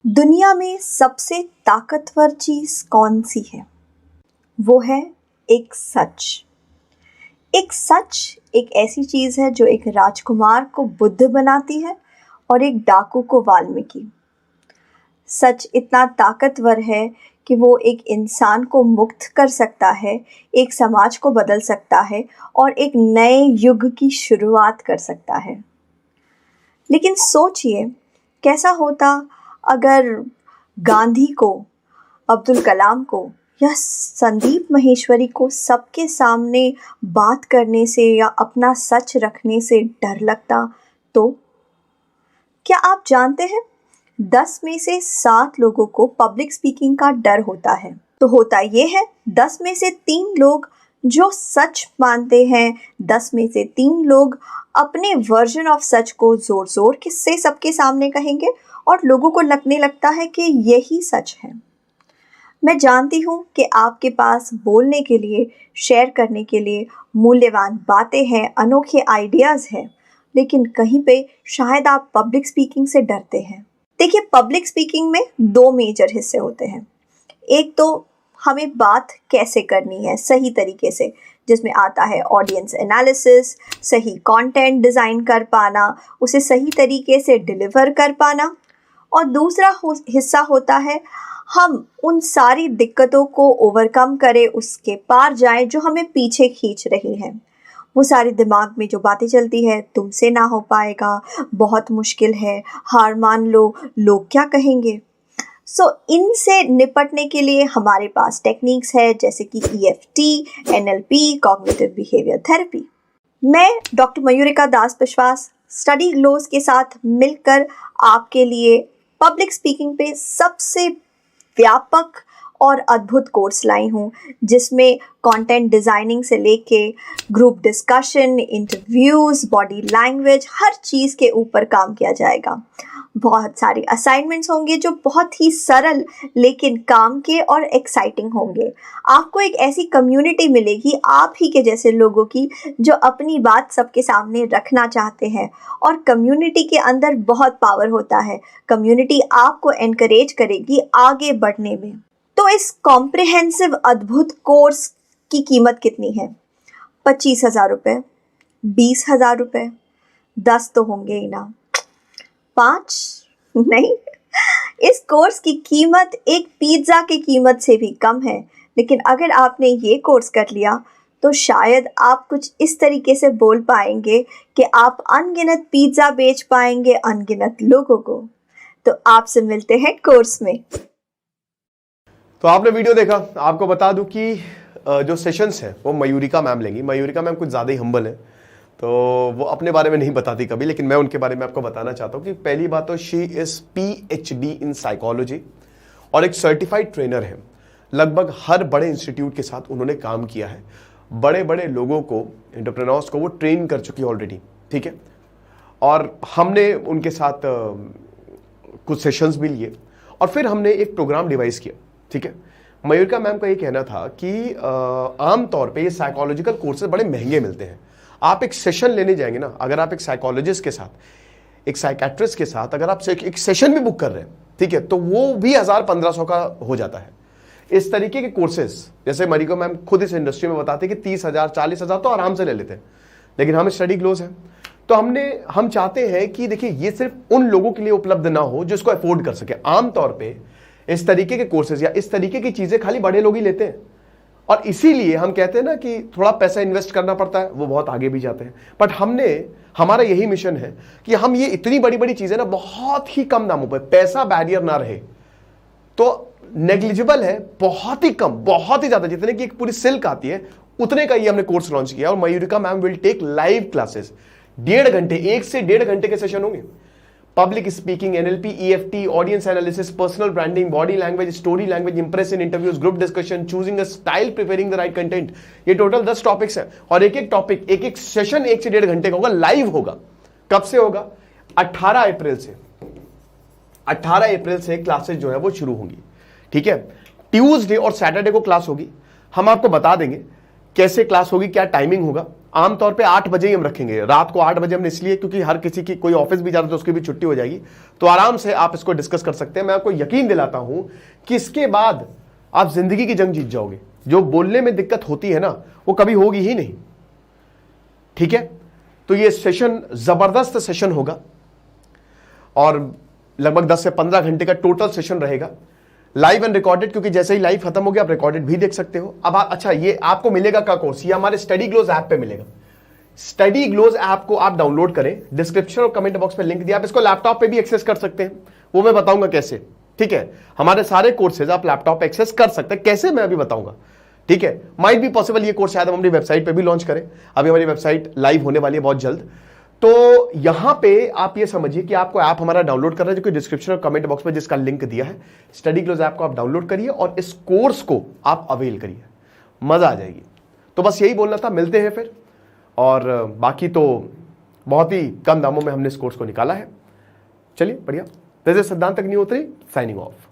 दुनिया में सबसे ताकतवर चीज़ कौन सी है? वो है एक सच। एक सच एक ऐसी चीज़ है जो एक राजकुमार को बुद्ध बनाती है और एक डाकू को वाल्मीकि। सच इतना ताकतवर है कि वो एक इंसान को मुक्त कर सकता है, एक समाज को बदल सकता है और एक नए युग की शुरुआत कर सकता है। लेकिन सोचिए, कैसा होता अगर गांधी को, अब्दुल कलाम को या संदीप माहेश्वरी को सबके सामने बात करने से या अपना सच रखने से डर लगता तो? क्या आप जानते हैं, 10 में से 7 लोगों को पब्लिक स्पीकिंग का डर होता है। तो होता ये है, 10 में से 3 लोग जो सच मानते हैं, 10 में से 3 लोग अपने वर्जन ऑफ सच को जोर जोर से सबके सामने कहेंगे और लोगों को लगने लगता है कि यही सच है। मैं जानती हूँ कि आपके पास बोलने के लिए, शेयर करने के लिए मूल्यवान बातें हैं, अनोखे आइडियाज़ हैं, लेकिन कहीं पे शायद आप पब्लिक स्पीकिंग से डरते हैं। देखिए, पब्लिक स्पीकिंग में 2 मेजर हिस्से होते हैं। एक तो हमें बात कैसे करनी है सही तरीके से, जिसमें आता है ऑडियंस एनालिसिस, सही कंटेंट डिज़ाइन कर पाना, उसे सही तरीके से डिलीवर कर पाना। और दूसरा हिस्सा होता है हम उन सारी दिक्कतों को ओवरकम करें, उसके पार जाएं जो हमें पीछे खींच रही हैं। वो सारे दिमाग में जो बातें चलती है, तुमसे ना हो पाएगा, बहुत मुश्किल है, हार मान लो, लोग क्या कहेंगे। इनसे निपटने के लिए हमारे पास टेक्निक्स है, जैसे कि EFT, NLP, cognitive behaviour therapy. मैं डॉक्टर मयूरिका दास विश्वास स्टडी ग्लोस के साथ मिलकर आपके लिए पब्लिक स्पीकिंग पे सबसे व्यापक और अद्भुत कोर्स लाई हूँ, जिसमें कंटेंट डिज़ाइनिंग से लेके group discussion, interviews, body language, हर चीज़ के ऊपर काम किया जाएगा। बहुत सारे असाइनमेंट्स होंगे जो बहुत ही सरल लेकिन काम के और एक्साइटिंग होंगे। आपको एक ऐसी कम्युनिटी मिलेगी, आप ही के जैसे लोगों की, जो अपनी बात सबके सामने रखना चाहते हैं। और कम्युनिटी के अंदर बहुत पावर होता है। कम्युनिटी आपको एनकरेज करेगी आगे बढ़ने में। तो इस कॉम्प्रिहेंसिव अद्भुत कोर्स की कीमत कितनी है? 25,000 रुपये, 20,000 रुपये, 10 तो होंगे ही ना, 5 नहीं। इस कोर्स की कीमत एक पिज़्ज़ा की कीमत से भी कम है। लेकिन अगर आपने ये कोर्स कर लिया तो शायद आप कुछ इस तरीके से बोल पाएंगे कि आप अनगिनत पिज़्ज़ा बेच पाएंगे अनगिनत लोगों को। तो आपसे मिलते हैं कोर्स में। तो आपने वीडियो देखा, आपको बता दूं कि जो सेशंस हैं वो मयूरिका मैम लेंगी। मयूरिका मैम कुछ ज़्यादा ही हम्बल है, तो वो अपने बारे में नहीं बताती कभी, लेकिन मैं उनके बारे में आपको बताना चाहता हूँ कि पहली बात तो she is PhD in psychology और एक सर्टिफाइड ट्रेनर है। लगभग हर बड़े इंस्टीट्यूट के साथ उन्होंने काम किया है, बड़े बड़े लोगों को, एंटरप्रेन्योर्स को वो ट्रेन कर चुकी है ऑलरेडी, ठीक है। और हमने उनके साथ कुछ सेशंस भी लिए और फिर हमने एक प्रोग्राम डिवाइस किया, ठीक है। मयूरिका मैम का ये कहना था कि आमतौर पे ये साइकोलॉजिकल कोर्सेज बड़े महंगे मिलते हैं। आप एक सेशन लेने जाएंगे ना, अगर आप एक साइकोलॉजिस्ट के साथ, एक साइकेट्रिस्ट के साथ अगर आप एक सेशन भी बुक कर रहे हैं, ठीक है, तो वो भी 1,000-1,500 का हो जाता है। इस तरीके के कोर्सेज, जैसे मयूरिका मैम खुद इस इंडस्ट्री में बताते हैं कि 30,000, 40,000 तो आराम से ले लेते हैं। लेकिन हम स्टडी ग्लोस हैं, तो हम चाहते हैं कि देखिए, ये सिर्फ उन लोगों के लिए उपलब्ध ना हो जो इसको अफोर्ड कर सके। आमतौर पे इस तरीके के कोर्सेज या इस तरीके की चीजें खाली बड़े लोग ही लेते हैं, और इसीलिए हम कहते हैं ना कि थोड़ा पैसा इन्वेस्ट करना पड़ता है, वो बहुत आगे भी जाते हैं। बट हमारा यही मिशन है कि हम ये इतनी बड़ी बड़ी चीजें ना बहुत ही कम दामों पर, पैसा बैरियर ना रहे, तो नेग्लिजिबल है, बहुत ही कम, बहुत ही ज्यादा, जितने की एक पूरी सिल्क आती है उतने का ये हमने कोर्स लॉन्च किया। और Mayurika ma'am will take live classes, 1.5 घंटे, 1 से 1.5 घंटे के सेशन होंगे। Public speaking, NLP, EFT, audience analysis, personal branding, body language, story language, impression, interviews, group discussion, choosing a style, preparing the right content. ये total 10 topics हैं और एक एक टॉपिक, एक एक सेशन 1 से 1.5 घंटे का होगा, लाइव होगा। कब से होगा? 18 अप्रैल से। 18 अप्रैल से क्लासेस जो है वो शुरू होंगी, ठीक है। ट्यूसडे और सैटरडे को क्लास होगी। हम आपको बता देंगे कैसे क्लास होगी, क्या टाइमिंग होगा, आमतौर पे 8 बजे ही हम रखेंगे, रात को 8 बजे हमने इसलिए क्योंकि हर किसी की, कोई ऑफिस भी जा रहा है तो उसकी भी छुट्टी हो जाएगी, तो आराम से आप इसको डिस्कस कर सकते हैं। मैं आपको यकीन दिलाता हूं कि इसके बाद आप जिंदगी की जंग जीत जाओगे। जो बोलने में दिक्कत होती है ना, वो कभी होगी ही नहीं। ठीक है, तो ये सेशन जबरदस्त सेशन होगा और लगभग 10 से 15 घंटे का टोटल सेशन रहेगा, लाइव एंड रिकॉर्डेड, क्योंकि जैसे ही लाइव खत्म हो गया आप रिकॉर्डेड भी देख सकते हो। अब अच्छा, ये आपको मिलेगा का कोर्स, ये हमारे स्टडी ग्लोज ऐप पे मिलेगा। स्टडी ग्लोज ऐप को आप डाउनलोड करें, डिस्क्रिप्शन और कमेंट बॉक्स में लिंक दिया, आप इसको लैपटॉप पे भी एक्सेस कर सकते हैं, वो मैं बताऊंगा कैसे। ठीक है, हमारे सारे कोर्सेज आप लैपटॉप पे एक्सेस कर सकते हैं, कैसे मैं अभी बताऊंगा। ठीक है, माइट बी पॉसिबल ये कोर्स शायद हम अपनी वेबसाइट पे भी लॉन्च करें, अभी हमारी वेबसाइट लाइव होने वाली है बहुत जल्द। तो यहां पे आप ये समझिए कि आपको ऐप हमारा डाउनलोड करना है, जो कि डिस्क्रिप्शन और कमेंट बॉक्स में जिसका लिंक दिया है, स्टडी क्लोज ऐप को आप डाउनलोड करिए और इस कोर्स को आप अवेल करिए, मजा आ जाएगी। तो बस यही बोलना था, मिलते हैं फिर। और बाकी तो बहुत ही कम दामों में हमने इस कोर्स को निकाला है। चलिए बढ़िया। दिस इज सिद्धांत अग्निहोत्री साइनिंग ऑफ।